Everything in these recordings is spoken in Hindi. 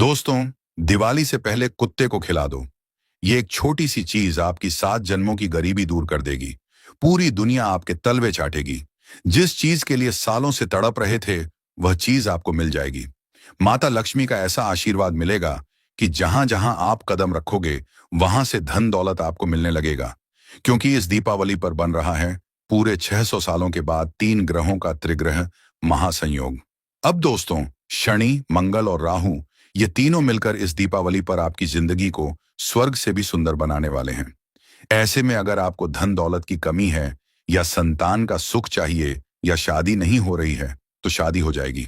दोस्तों, दिवाली से पहले कुत्ते को खिला दो। ये एक छोटी सी चीज आपकी 7 जन्मों की गरीबी दूर कर देगी। पूरी दुनिया आपके तलवे चाटेगी। जिस चीज के लिए सालों से तड़प रहे थे, वह चीज आपको मिल जाएगी। माता लक्ष्मी का ऐसा आशीर्वाद मिलेगा कि जहां जहां आप कदम रखोगे, वहां से धन दौलत आपको मिलने लगेगा। क्योंकि इस दीपावली पर बन रहा है पूरे 600 सालों के बाद 3 ग्रहों का त्रिग्रह महासंयोग। अब दोस्तों, शनि, मंगल और राहु, ये तीनों मिलकर इस दीपावली पर आपकी जिंदगी को स्वर्ग से भी सुंदर बनाने वाले हैं। ऐसे में अगर आपको धन दौलत की कमी है, या संतान का सुख चाहिए, या शादी नहीं हो रही है, तो शादी हो जाएगी।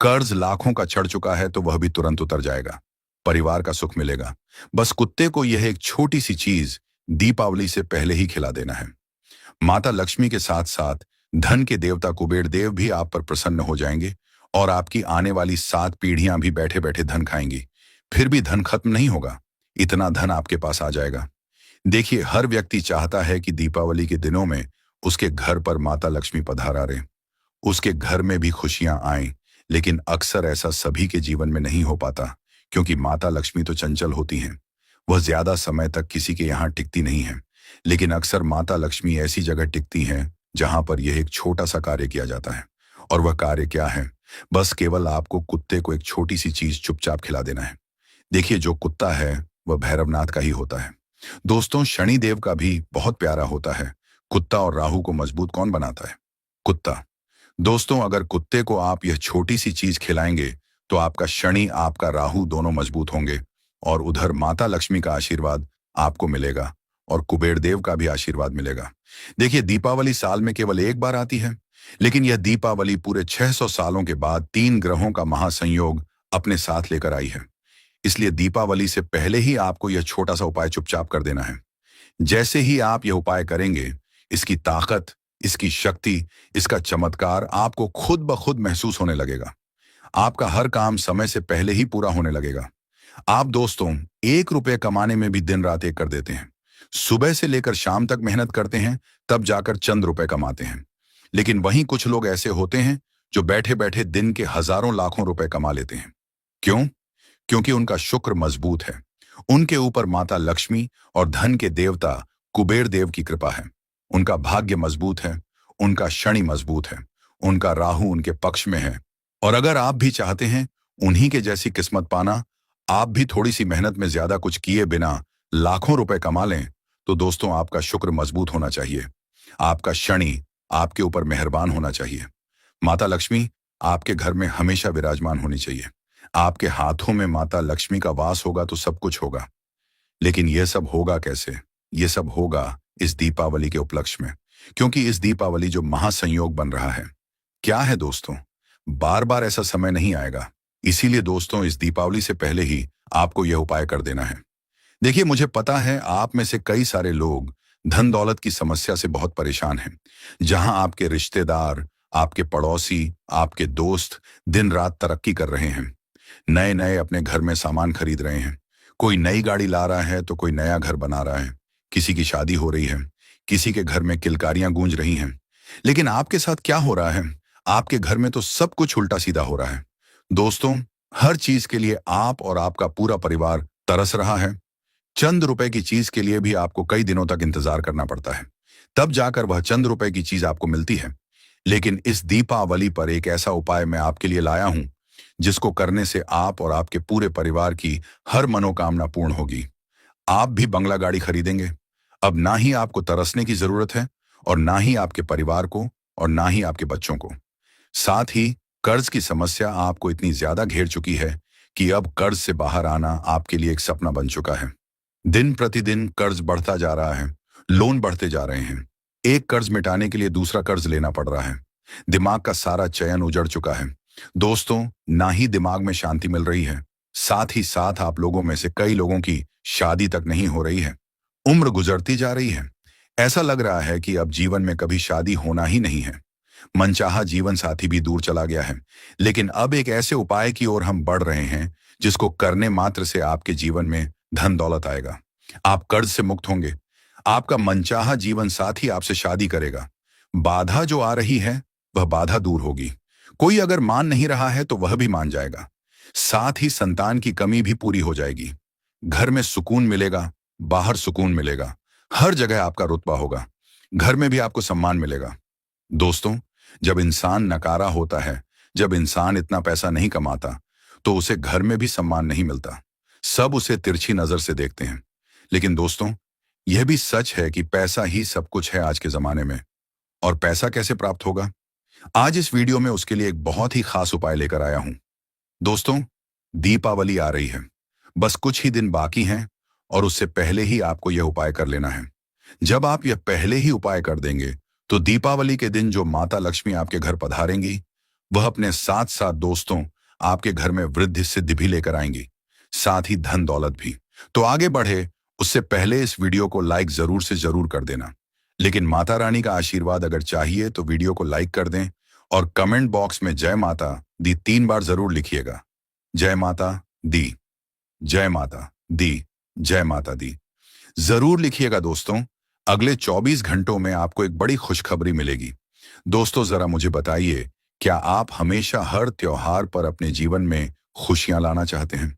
कर्ज लाखों का चढ़ चुका है, तो वह भी तुरंत उतर जाएगा। परिवार का सुख मिलेगा। बस कुत्ते को यह एक छोटी सी चीज दीपावली से पहले ही खिला देना है। माता लक्ष्मी के साथ साथ धन के देवता कुबेर देव भी आप पर प्रसन्न हो जाएंगे, और आपकी आने वाली 7 पीढ़ियां भी बैठे बैठे धन खाएंगी। फिर भी धन खत्म नहीं होगा। इतना धन आपके पास आ जाएगा। देखिए, हर व्यक्ति चाहता है कि दीपावली के दिनों में उसके घर पर माता लक्ष्मी पधारा रहे, उसके घर में भी खुशियां आएं। लेकिन अक्सर ऐसा सभी के जीवन में नहीं हो पाता, क्योंकि माता लक्ष्मी तो चंचल होती हैं। वह ज्यादा समय तक किसी के यहाँ टिकती नहीं है। लेकिन अक्सर माता लक्ष्मी ऐसी जगह टिकती हैं जहां पर यह एक छोटा सा कार्य किया जाता है। और वह कार्य क्या है? बस केवल आपको कुत्ते को एक छोटी सी चीज चुपचाप खिला देना है। देखिए, जो कुत्ता है वह भैरवनाथ का ही होता है। दोस्तों, शनि देव का भी बहुत प्यारा होता है। कुत्ता और राहु को मजबूत कौन बनाता है? कुत्ता। दोस्तों, अगर कुत्ते को आप यह छोटी सी चीज खिलाएंगे, तो आपका शनि, आपका राहु दोनों मजबूत होंगे। और उधर माता लक्ष्मी का आशीर्वाद आपको मिलेगा, और कुबेर देव का भी आशीर्वाद मिलेगा। देखिए, दीपावली साल में केवल एक बार आती है, लेकिन यह दीपावली पूरे 600 सालों के बाद 3 ग्रहों का महासंयोग अपने साथ लेकर आई है। इसलिए दीपावली से पहले ही आपको यह छोटा सा उपाय चुपचाप कर देना है। जैसे ही आप यह उपाय करेंगे, इसकी ताकत, इसकी शक्ति, इसका चमत्कार आपको खुद ब खुद महसूस होने लगेगा। आपका हर काम समय से पहले ही पूरा होने लगेगा। आप दोस्तों, 1 रुपये कमाने में भी दिन रात एक कर देते हैं। सुबह से लेकर शाम तक मेहनत करते हैं, तब जाकर चंद रुपए कमाते हैं। लेकिन वहीं कुछ लोग ऐसे होते हैं जो बैठे बैठे दिन के हजारों लाखों रुपए कमा लेते हैं। क्यों? क्योंकि उनका शुक्र मजबूत है। उनके ऊपर माता लक्ष्मी और धन के देवता कुबेर देव की कृपा है। उनका भाग्य मजबूत है, उनका शनि मजबूत है, उनका राहु उनके पक्ष में है। और अगर आप भी चाहते हैं उन्हीं के जैसी किस्मत पाना, आप भी थोड़ी सी मेहनत में ज्यादा कुछ किए बिना लाखों रुपए कमा लें, तो दोस्तों, आपका शुक्र मजबूत होना चाहिए। आपका शनि आपके ऊपर मेहरबान होना चाहिए। माता लक्ष्मी आपके घर में हमेशा विराजमान होनी चाहिए। आपके हाथों में माता लक्ष्मी का वास होगा तो सब कुछ होगा। लेकिन यह सब होगा कैसे? यह सब होगा इस दीपावली के उपलक्ष्य में, क्योंकि इस दीपावली जो महासंयोग बन रहा है, क्या है दोस्तों, बार बार ऐसा समय नहीं आएगा। इसीलिए दोस्तों, इस दीपावली से पहले ही आपको यह उपाय कर देना है। देखिए, मुझे पता है आप में से कई सारे लोग धन दौलत की समस्या से बहुत परेशान हैं। जहां आपके रिश्तेदार, आपके पड़ोसी, आपके दोस्त दिन रात तरक्की कर रहे हैं, नए नए अपने घर में सामान खरीद रहे हैं। कोई नई गाड़ी ला रहा है, तो कोई नया घर बना रहा है। किसी की शादी हो रही है, किसी के घर में किलकारियां गूंज रही हैं। लेकिन आपके साथ क्या हो रहा है? आपके घर में तो सब कुछ उल्टा सीधा हो रहा है। दोस्तों, हर चीज के लिए आप और आपका पूरा परिवार तरस रहा है। चंद रुपए की चीज के लिए भी आपको कई दिनों तक इंतजार करना पड़ता है, तब जाकर वह चंद रुपए की चीज आपको मिलती है। लेकिन इस दीपावली पर एक ऐसा उपाय मैं आपके लिए लाया हूं, जिसको करने से आप और आपके पूरे परिवार की हर मनोकामना पूर्ण होगी। आप भी बंगला गाड़ी खरीदेंगे। अब ना ही आपको तरसने की जरूरत है, और ना ही आपके परिवार को, और ना ही आपके बच्चों को। साथ ही कर्ज की समस्या आपको इतनी ज्यादा घेर चुकी है कि अब कर्ज से बाहर आना आपके लिए एक सपना बन चुका है। दिन प्रतिदिन कर्ज बढ़ता जा रहा है, लोन बढ़ते जा रहे हैं। एक कर्ज मिटाने के लिए दूसरा कर्ज लेना पड़ रहा है। दिमाग का सारा चयन उजड़ चुका है। दोस्तों, ना ही दिमाग में शांति मिल रही है, साथ ही साथ आप लोगों में से कई लोगों की शादी तक नहीं हो रही है। उम्र गुजरती जा रही है। ऐसा लग रहा है कि अब जीवन में कभी शादी होना ही नहीं है। मनचाहा जीवन साथी भी दूर चला गया है। लेकिन अब एक ऐसे उपाय की ओर हम बढ़ रहे हैं, जिसको करने मात्र से आपके जीवन में धन दौलत आएगा। आप कर्ज से मुक्त होंगे। आपका मनचाहा जीवन साथी आपसे शादी करेगा। बाधा जो आ रही है, वह बाधा दूर होगी। कोई अगर मान नहीं रहा है, तो वह भी मान जाएगा। साथ ही संतान की कमी भी पूरी हो जाएगी। घर में सुकून मिलेगा, बाहर सुकून मिलेगा, हर जगह आपका रुतबा होगा, घर में भी आपको सम्मान मिलेगा। दोस्तों, जब इंसान नकारा होता है, जब इंसान इतना पैसा नहीं कमाता, तो उसे घर में भी सम्मान नहीं मिलता। सब उसे तिरछी नजर से देखते हैं। लेकिन दोस्तों, यह भी सच है कि पैसा ही सब कुछ है आज के जमाने में। और पैसा कैसे प्राप्त होगा? आज इस वीडियो में उसके लिए एक बहुत ही खास उपाय लेकर आया हूं। दोस्तों, दीपावली आ रही है। बस कुछ ही दिन बाकी हैं और उससे पहले ही आपको यह उपाय कर लेना है। जब आप यह पहले ही उपाय कर देंगे, तो दीपावली के दिन जो माता लक्ष्मी आपके घर पधारेंगी, वह अपने साथ साथ दोस्तों आपके घर में वृद्धि सिद्धि भी लेकर आएंगी, साथ ही धन दौलत भी। तो आगे बढ़े उससे पहले इस वीडियो को लाइक जरूर से जरूर कर देना। लेकिन माता रानी का आशीर्वाद अगर चाहिए तो वीडियो को लाइक कर दें और कमेंट बॉक्स में जय माता दी 3 बार जरूर लिखिएगा। जय माता दी, जय माता दी, जय माता दी जरूर लिखिएगा दोस्तों। अगले 24 घंटों में आपको एक बड़ी खुशखबरी मिलेगी। दोस्तों, जरा मुझे बताइए, क्या आप हमेशा हर त्योहार पर अपने जीवन में खुशियां लाना चाहते हैं?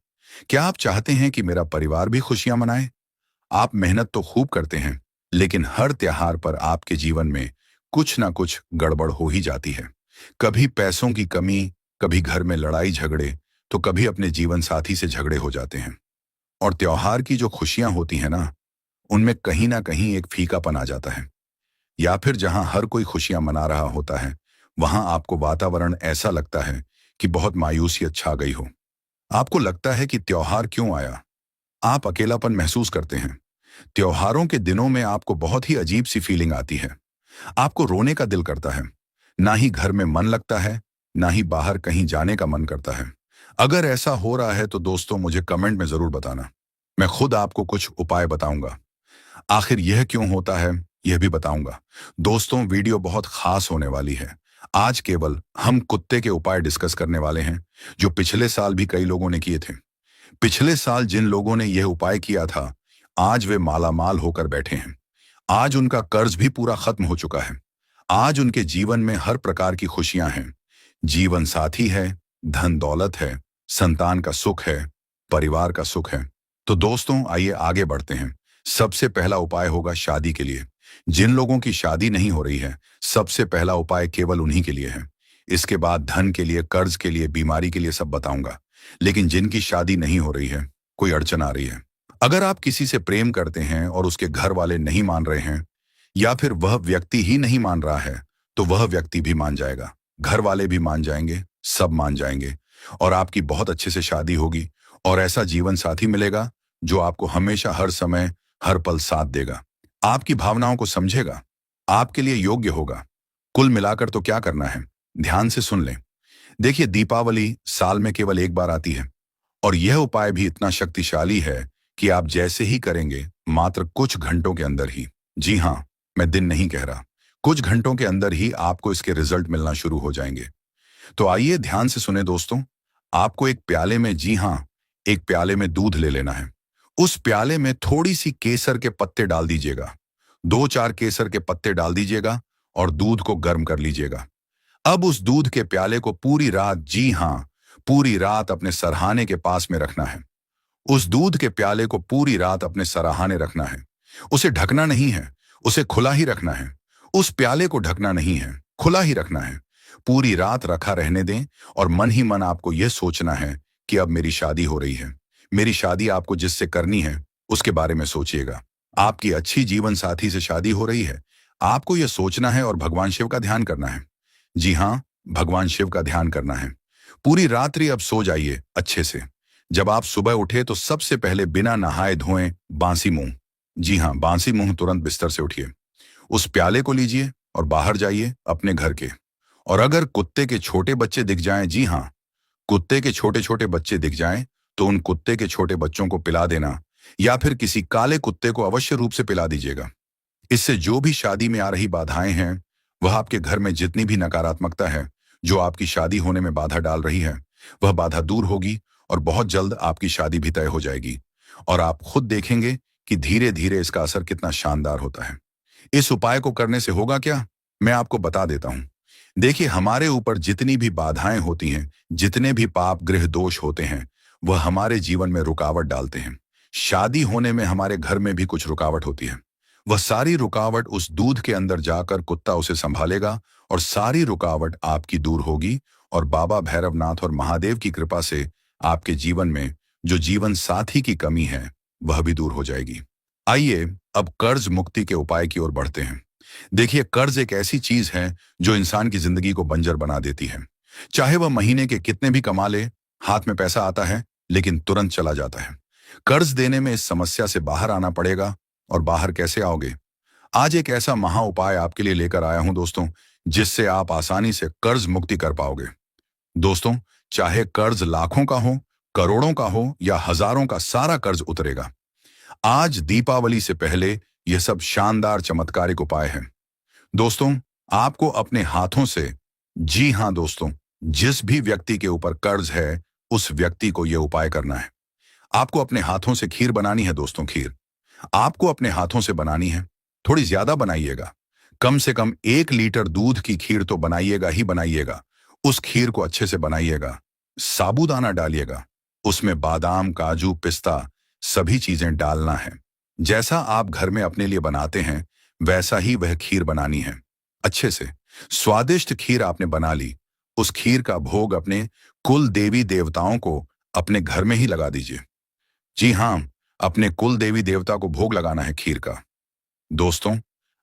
क्या आप चाहते हैं कि मेरा परिवार भी खुशियां मनाए? आप मेहनत तो खूब करते हैं, लेकिन हर त्योहार पर आपके जीवन में कुछ ना कुछ गड़बड़ हो ही जाती है। कभी पैसों की कमी, कभी घर में लड़ाई झगड़े, तो कभी अपने जीवन साथी से झगड़े हो जाते हैं। और त्योहार की जो खुशियां होती हैं ना, उनमें कहीं ना कहीं एक फीकापन आ जाता है। या फिर जहां हर कोई खुशियां मना रहा होता है, वहां आपको वातावरण ऐसा लगता है कि बहुत मायूसियत छा गई हो। आपको लगता है कि त्योहार क्यों आया? आप अकेलापन महसूस करते हैं। त्योहारों के दिनों में आपको बहुत ही अजीब सी फीलिंग आती है। आपको रोने का दिल करता है। ना ही घर में मन लगता है, ना ही बाहर कहीं जाने का मन करता है। अगर ऐसा हो रहा है तो दोस्तों मुझे कमेंट में जरूर बताना। मैं खुद आपको कुछ उपाय बताऊंगा। आखिर यह क्यों होता है, यह भी बताऊंगा। दोस्तों, वीडियो बहुत खास होने वाली है। आज केवल हम कुत्ते के उपाय डिस्कस करने वाले हैं, जो पिछले साल भी कई लोगों ने किए थे। पिछले साल जिन लोगों ने यह उपाय किया था, आज वे मालामाल होकर बैठे हैं। आज उनका कर्ज भी पूरा खत्म हो चुका है। आज उनके जीवन में हर प्रकार की खुशियां हैं। जीवन साथी है, धन दौलत है, संतान का सुख है, परिवार का सुख है। तो दोस्तों, आइए आगे बढ़ते हैं। सबसे पहला उपाय होगा शादी के लिए। जिन लोगों की शादी नहीं हो रही है, सबसे पहला उपाय केवल उन्हीं के लिए है। इसके बाद धन के लिए, कर्ज के लिए, बीमारी के लिए सब बताऊंगा। लेकिन जिनकी शादी नहीं हो रही है, कोई अड़चन आ रही है, अगर आप किसी से प्रेम करते हैं और उसके घर वाले नहीं मान रहे हैं, या फिर वह व्यक्ति ही नहीं मान रहा है, तो वह व्यक्ति भी मान जाएगा, घर वाले भी मान जाएंगे, सब मान जाएंगे, और आपकी बहुत अच्छे से शादी होगी और ऐसा जीवन साथी मिलेगा जो आपको हमेशा, हर समय, हर पल साथ देगा, आपकी भावनाओं को समझेगा, आपके लिए योग्य होगा। कुल मिलाकर तो क्या करना है, ध्यान से सुन लें। देखिए, दीपावली साल में केवल एक बार आती है और यह उपाय भी इतना शक्तिशाली है कि आप जैसे ही करेंगे, मात्र कुछ घंटों के अंदर ही, जी हां, मैं दिन नहीं कह रहा, कुछ घंटों के अंदर ही आपको इसके रिजल्ट मिलना शुरू हो जाएंगे। तो आइए ध्यान से सुने दोस्तों। आपको एक प्याले में, जी हां, एक प्याले में दूध ले लेना है। उस प्याले में थोड़ी सी केसर के पत्ते डाल दीजिएगा। 2-4 केसर के पत्ते डाल दीजिएगा और दूध को गर्म कर लीजिएगा। अब उस दूध के प्याले को पूरी रात, जी हां, पूरी रात अपने सरहाने के पास में रखना है। उस दूध के प्याले को पूरी रात अपने सराहाने रखना है। उसे ढकना नहीं है, उसे खुला ही रखना है। उस प्याले को ढकना नहीं है, खुला ही रखना है। पूरी रात रखा रहने दें और मन ही मन आपको यह सोचना है कि अब मेरी शादी हो रही है। मेरी शादी आपको जिससे करनी है, उसके बारे में सोचिएगा। आपकी अच्छी जीवन साथी से शादी हो रही है। आपको यह सोचना है और भगवान शिव का ध्यान करना है। जी हां, भगवान शिव का ध्यान करना है। पूरी रात्रि अब सो जाइए अच्छे से। जब आप सुबह उठे तो सबसे पहले बिना नहाए धोए बांसी मुंह, जी हां, बांसी मुंह तुरंत बिस्तर से उठिए। उस प्याले को लीजिए और बाहर जाइए अपने घर के। और अगर कुत्ते के छोटे बच्चे दिख जाएं, जी हां, कुत्ते के छोटे छोटे बच्चे दिख जाएं, तो उन कुत्ते के छोटे बच्चों को पिला देना, या फिर किसी काले कुत्ते को अवश्य रूप से पिला दीजिएगा। इससे जो भी शादी में आ रही बाधाएं हैं, वह आपके घर में जितनी भी नकारात्मकता है जो आपकी शादी होने में बाधा डाल रही है, वह बाधा दूर होगी और बहुत जल्द आपकी शादी भी तय हो जाएगी। और आप खुद देखेंगे कि धीरे धीरे इसका असर कितना शानदार होता है। इस उपाय को करने से होगा क्या, मैं आपको बता देता हूं। देखिए, हमारे ऊपर जितनी भी बाधाएं होती हैं, जितने भी पाप गृह दोष होते हैं, वह हमारे जीवन में रुकावट डालते हैं। शादी होने में हमारे घर में भी कुछ रुकावट होती है। वह सारी रुकावट उस दूध के अंदर जाकर कुत्ता उसे संभालेगा और सारी रुकावट आपकी दूर होगी और बाबा भैरवनाथ और महादेव की कृपा से आपके जीवन में जो जीवन साथी की कमी है, वह भी दूर हो जाएगी। आइए अब कर्ज मुक्ति के उपाय की ओर बढ़ते हैं। देखिए, कर्ज एक ऐसी चीज है जो इंसान की जिंदगी को बंजर बना देती है। चाहे वह महीने के कितने भी कमा ले, हाथ में पैसा आता है लेकिन तुरंत चला जाता है। कर्ज देने में इस समस्या से बाहर आना पड़ेगा। और बाहर कैसे आओगे? आज एक ऐसा महा उपाय आपके लिए लेकर आया हूं दोस्तों, जिससे आप आसानी से कर्ज मुक्ति कर पाओगे। दोस्तों, चाहे कर्ज लाखों का हो, करोड़ों का हो या हजारों का, सारा कर्ज उतरेगा। आज दीपावली से पहले यह सब शानदार चमत्कारिक उपाय है। दोस्तों, आपको अपने हाथों से, जी हां दोस्तों, जिस भी व्यक्ति के ऊपर कर्ज है, उस व्यक्ति को यह उपाय करना है। आपको अपने हाथों से खीर बनानी है दोस्तों, खीर आपको अपने हाथों से बनानी है। थोड़ी ज्यादा बनाइएगा, कम से कम 1 लीटर दूध की खीर तो बनाइएगा ही बनाइएगा। उस खीर को अच्छे से बनाइएगा, साबूदाना डालिएगा, उसमें बादाम, काजू, पिस्ता सभी चीजें डालना है। जैसा आप घर में अपने लिए बनाते हैं, वैसा ही वह खीर बनानी है। अच्छे से स्वादिष्ट खीर आपने बना ली। उस खीर का भोग अपने कुल देवी देवताओं को अपने घर में ही लगा दीजिए। जी हां, अपने कुल देवी देवता को भोग लगाना है खीर का। दोस्तों,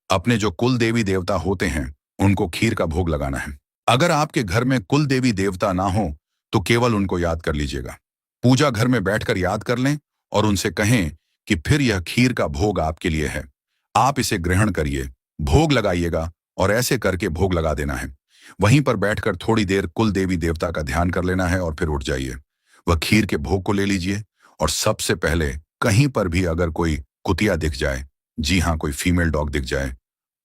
अपने जो कुल देवी देवता होते हैं, उनको खीर का भोग लगाना है। अगर आपके घर में कुल देवी देवता ना हो, तो केवल उनको याद कर लीजिएगा। पूजा घर में बैठकर याद कर लें और उनसे कहें कि फिर यह खीर का भोग आपके लिए है, आप इसे ग्रहण करिए, भोग लगाइएगा। और ऐसे करके भोग लगा देना है। वहीं पर बैठकर थोड़ी देर कुल देवी देवता का ध्यान कर लेना है और फिर उठ जाइए। वह खीर के भोग को ले लीजिए और सबसे पहले कहीं पर भी अगर कोई कुतिया दिख जाए, जी हाँ, कोई फीमेल डॉग दिख जाए,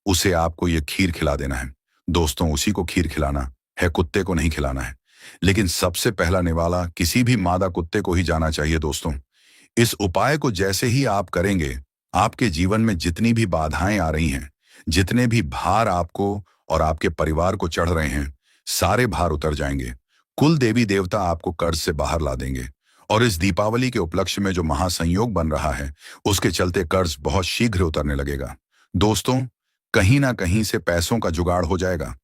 उसे आपको यह खीर खिला देना है। दोस्तों, उसी को खीर खिलाना है, कुत्ते को नहीं खिलाना है। लेकिन सबसे पहला निवाला किसी भी मादा कुत्ते को ही जाना चाहिए दोस्तों। इस उपाय को जैसे ही आप करेंगे, आपके जीवन में जितनी भी बाधाएं आ रही हैं, जितने भी भार आपको और आपके परिवार को चढ़ रहे हैं, सारे भार उतर जाएंगे। कुल देवी देवता आपको कर्ज से बाहर ला देंगे। और इस दीपावली के उपलक्ष्य में जो महासंयोग बन रहा है, उसके चलते कर्ज बहुत शीघ्र उतरने लगेगा। दोस्तों, कहीं ना कहीं से पैसों का जुगाड़ हो जाएगा।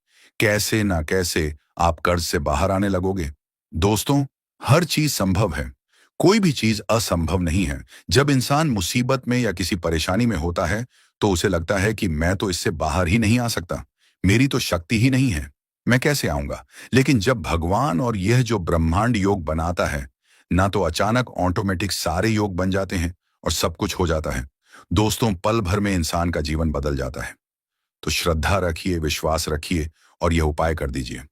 कैसे ना कैसे आप कर्ज से बाहर आने लगोगे। दोस्तों, हर चीज संभव है, कोई भी चीज असंभव नहीं है। जब इंसान मुसीबत में या किसी परेशानी में होता है, तो उसे लगता है कि मैं तो इससे बाहर ही नहीं आ सकता, मेरी तो शक्ति ही नहीं है, मैं कैसे आऊंगा। लेकिन जब भगवान और यह जो ब्रह्मांड योग बनाता है ना, तो अचानक ऑटोमेटिक सारे योग बन जाते हैं और सब कुछ हो जाता है। दोस्तों, पल भर में इंसान का जीवन बदल जाता है। तो श्रद्धा रखिए, विश्वास रखिए और यह उपाय कर दीजिए।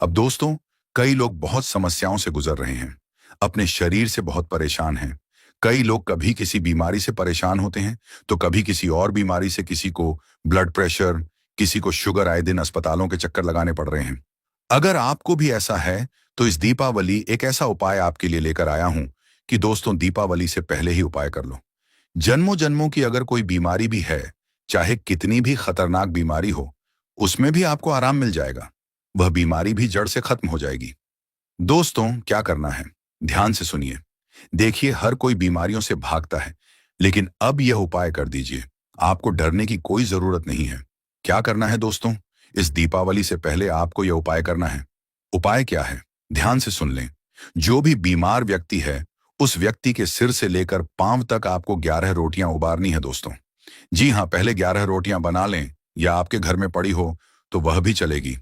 अब दोस्तों, कई लोग बहुत समस्याओं से गुजर रहे हैं, अपने शरीर से बहुत परेशान हैं। कई लोग कभी किसी बीमारी से परेशान होते हैं, तो कभी किसी और बीमारी से, किसी को ब्लड प्रेशर, किसी को शुगर, आए दिन अस्पतालों के चक्कर लगाने पड़ रहे हैं। अगर आपको भी ऐसा है, तो इस दीपावली एक ऐसा उपाय आपके लिए लेकर आया हूं कि दोस्तों, दीपावली से पहले ही उपाय कर लो। जन्मों जन्मों की अगर कोई बीमारी भी है, चाहे कितनी भी खतरनाक बीमारी हो, उसमें भी आपको आराम मिल जाएगा। वह बीमारी भी जड़ से खत्म हो जाएगी। दोस्तों, क्या करना है, ध्यान से सुनिए। देखिए, हर कोई बीमारियों से भागता है, लेकिन अब यह उपाय कर दीजिए। आपको डरने की कोई जरूरत नहीं है। क्या करना है दोस्तों, इस दीपावली से पहले आपको यह उपाय करना है। उपाय क्या है, ध्यान से सुन लें। जो भी बीमार व्यक्ति है, उस व्यक्ति के सिर से लेकर पांव तक आपको 11 रोटियां उबारनी है दोस्तों। जी हाँ, पहले 11 रोटियां बना लें, या आपके घर में पड़ी हो तो वह भी चलेगी।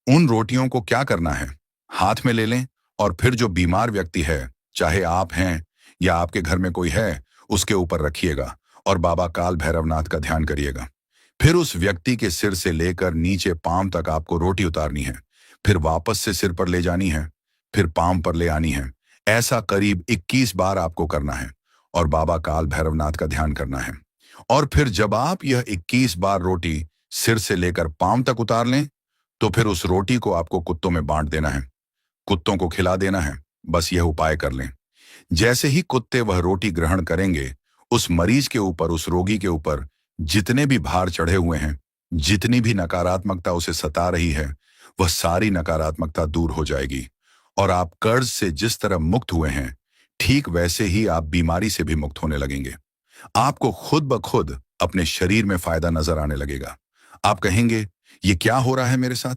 उन रोटियों को क्या करना है, हाथ में ले लें और फिर जो बीमार व्यक्ति है, चाहे आप हैं या आपके घर में कोई है, उसके ऊपर रखिएगा और बाबा काल भैरवनाथ का ध्यान करिएगा। फिर उस व्यक्ति के सिर से लेकर नीचे पांव तक आपको रोटी उतारनी है, फिर वापस से सिर पर ले जानी है, फिर पांव पर ले आनी है। ऐसा करीब 21 बार आपको करना है और बाबा काल भैरवनाथ का ध्यान करना है। और फिर जब आप यह 21 बार रोटी सिर से लेकर पांव तक उतार लें, तो फिर उस रोटी को आपको कुत्तों में बांट देना है, कुत्तों को खिला देना है। बस यह उपाय कर लें। जैसे ही कुत्ते वह रोटी ग्रहण करेंगे, उस मरीज के ऊपर, उस रोगी के ऊपर जितने भी भार चढ़े हुए हैं, जितनी भी नकारात्मकता उसे सता रही है, वह सारी नकारात्मकता दूर हो जाएगी और आप कर्ज से जिस तरह मुक्त हुए हैं, ठीक वैसे ही आप बीमारी से भी मुक्त होने लगेंगे। आपको खुद ब खुद अपने शरीर में फायदा नजर आने लगेगा। आप कहेंगे, ये क्या हो रहा है मेरे साथ?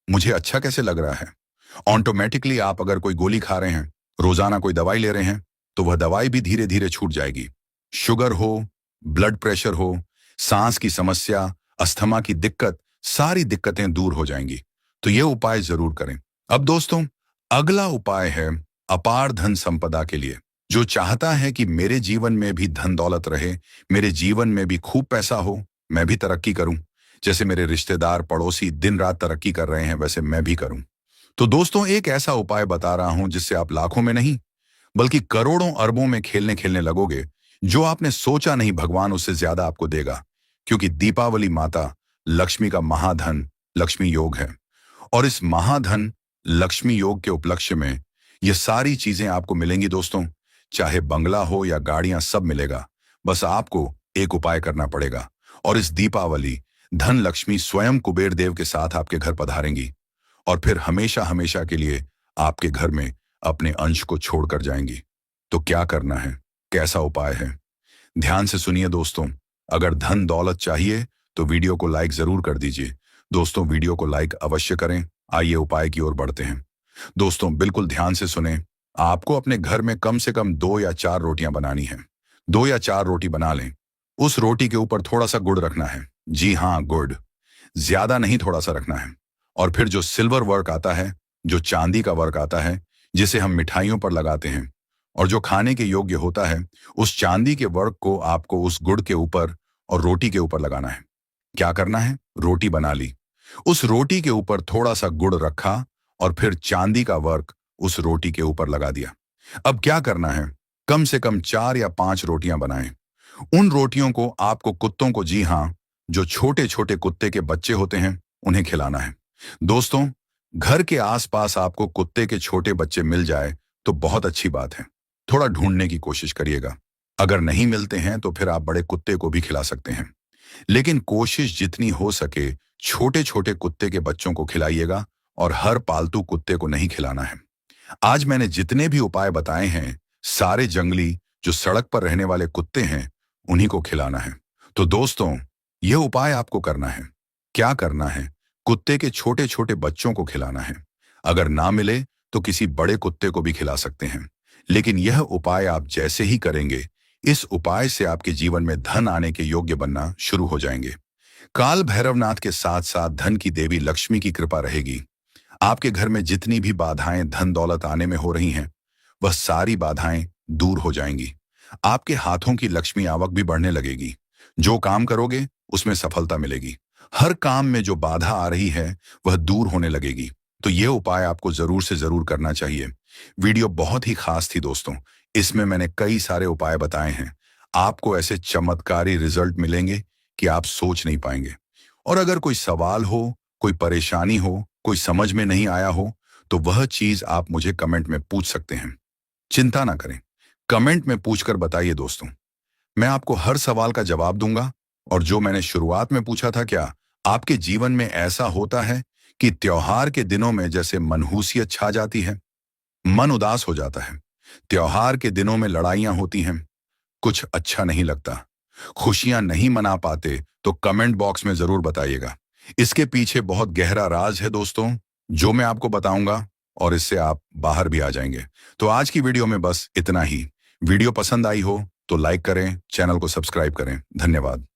मुझे अच्छा कैसे लग रहा है? ऑटोमेटिकली आप अगर कोई गोली खा रहे हैं, रोजाना कोई दवाई ले रहे हैं, तो वह दवाई भी धीरे धीरे छूट जाएगी। शुगर हो, ब्लड प्रेशर हो, सांस की समस्या, अस्थमा की दिक्कत, सारी दिक्कतें दूर हो जाएंगी। तो ये उपाय जरूर करें। अब दोस्तों, अगला उपाय है अपार धन संपदा के लिए। जो चाहता है कि मेरे जीवन में भी धन दौलत रहे, मेरे जीवन में भी खूब पैसा हो, मैं भी तरक्की करूं, जैसे मेरे रिश्तेदार पड़ोसी दिन रात तरक्की कर रहे हैं, वैसे मैं भी करूं। तो दोस्तों, एक ऐसा उपाय बता रहा हूं जिससे आप लाखों में नहीं बल्कि करोड़ों अरबों में खेलने खेलने लगोगे। जो आपने सोचा नहीं, भगवान उससे ज्यादा आपको देगा, क्योंकि दीपावली माता लक्ष्मी का महाधन लक्ष्मी योग है। और इस महाधन लक्ष्मी योग के उपलक्ष्य में ये सारी चीजें आपको मिलेंगी दोस्तों। चाहे बंगला हो या गाड़ियां, सब मिलेगा। बस आपको एक उपाय करना पड़ेगा, और इस दीपावली धन लक्ष्मी स्वयं कुबेर देव के साथ आपके घर पधारेंगी और फिर हमेशा हमेशा के लिए आपके घर में अपने अंश को छोड़कर जाएंगी। तो क्या करना है, कैसा उपाय है, ध्यान से सुनिए दोस्तों। अगर धन दौलत चाहिए तो वीडियो को लाइक जरूर कर दीजिए। दोस्तों, वीडियो को लाइक अवश्य करें। आइए उपाय की ओर बढ़ते हैं। दोस्तों, बिल्कुल ध्यान से सुने। आपको अपने घर में कम से कम 2 या 4 रोटियां बनानी है। 2 या 4 रोटी बना लें। उस रोटी के ऊपर थोड़ा सा गुड़ रखना है। जी हाँ, गुड़, ज्यादा नहीं, थोड़ा सा रखना है। और फिर जो सिल्वर वर्क आता है, जो चांदी का वर्क आता है, जिसे हम मिठाइयों पर लगाते हैं और जो खाने के योग्य होता है, उस चांदी के वर्क को आपको उस गुड़ के ऊपर और रोटी के ऊपर लगाना है। क्या करना है, रोटी बना ली, उस रोटी के ऊपर थोड़ा सा गुड़ रखा और फिर चांदी का वर्क उस रोटी के ऊपर लगा दिया। अब क्या करना है, कम से कम 4 या 5 रोटियां बनाएं। उन रोटियों को आपको कुत्तों को, जी हाँ, जो छोटे छोटे कुत्ते के बच्चे होते हैं, उन्हें खिलाना है। दोस्तों, घर के आसपास आपको कुत्ते के छोटे बच्चे मिल जाए तो बहुत अच्छी बात है। थोड़ा ढूंढने की कोशिश करिएगा। अगर नहीं मिलते हैं तो फिर आप बड़े कुत्ते को भी खिला सकते हैं, लेकिन कोशिश जितनी हो सके छोटे छोटे कुत्ते के बच्चों को खिलाइएगा और हर पालतू कुत्ते को नहीं खिलाना है। आज मैंने जितने भी उपाय बताए हैं, सारे जंगली जो सड़क पर रहने वाले कुत्ते हैं, उन्हीं को खिलाना है। तो दोस्तों, यह उपाय आपको करना है। क्या करना है, कुत्ते के छोटे छोटे बच्चों को खिलाना है। अगर ना मिले तो किसी बड़े कुत्ते को भी खिला सकते हैं, लेकिन यह उपाय आप जैसे ही करेंगे, इस उपाय से आपके जीवन में धन आने के योग्य बनना शुरू हो जाएंगे। काल भैरवनाथ के साथ साथ धन की देवी लक्ष्मी की कृपा रहेगी। आपके घर में जितनी भी बाधाएं धन दौलत आने में हो रही हैं, वह सारी बाधाएं दूर हो जाएंगी। आपके हाथों की लक्ष्मी आवक भी बढ़ने लगेगी। जो काम करोगे उसमें सफलता मिलेगी। हर काम में जो बाधा आ रही है वह दूर होने लगेगी। तो यह उपाय आपको जरूर से जरूर करना चाहिए। वीडियो बहुत ही खास थी दोस्तों। इसमें मैंने कई सारे उपाय बताए हैं। आपको ऐसे चमत्कारी रिजल्ट मिलेंगे कि आप सोच नहीं पाएंगे। और अगर कोई सवाल हो, कोई परेशानी हो, कोई समझ में नहीं आया हो, तो वह चीज आप मुझे कमेंट में पूछ सकते हैं। चिंता ना करें, कमेंट में पूछकर बताइए दोस्तों। मैं आपको हर सवाल का जवाब दूंगा। और जो मैंने शुरुआत में पूछा था, क्या आपके जीवन में ऐसा होता है कि त्योहार के दिनों में जैसे मनहूसियत छा जाती है, मन उदास हो जाता है, त्योहार के दिनों में लड़ाइयां होती हैं, कुछ अच्छा नहीं लगता, खुशियां नहीं मना पाते, तो कमेंट बॉक्स में जरूर बताइएगा। इसके पीछे बहुत गहरा राज है दोस्तों, जो मैं आपको बताऊंगा, और इससे आप बाहर भी आ जाएंगे। तो आज की वीडियो में बस इतना ही। वीडियो पसंद आई हो तो लाइक करें, चैनल को सब्सक्राइब करें। धन्यवाद।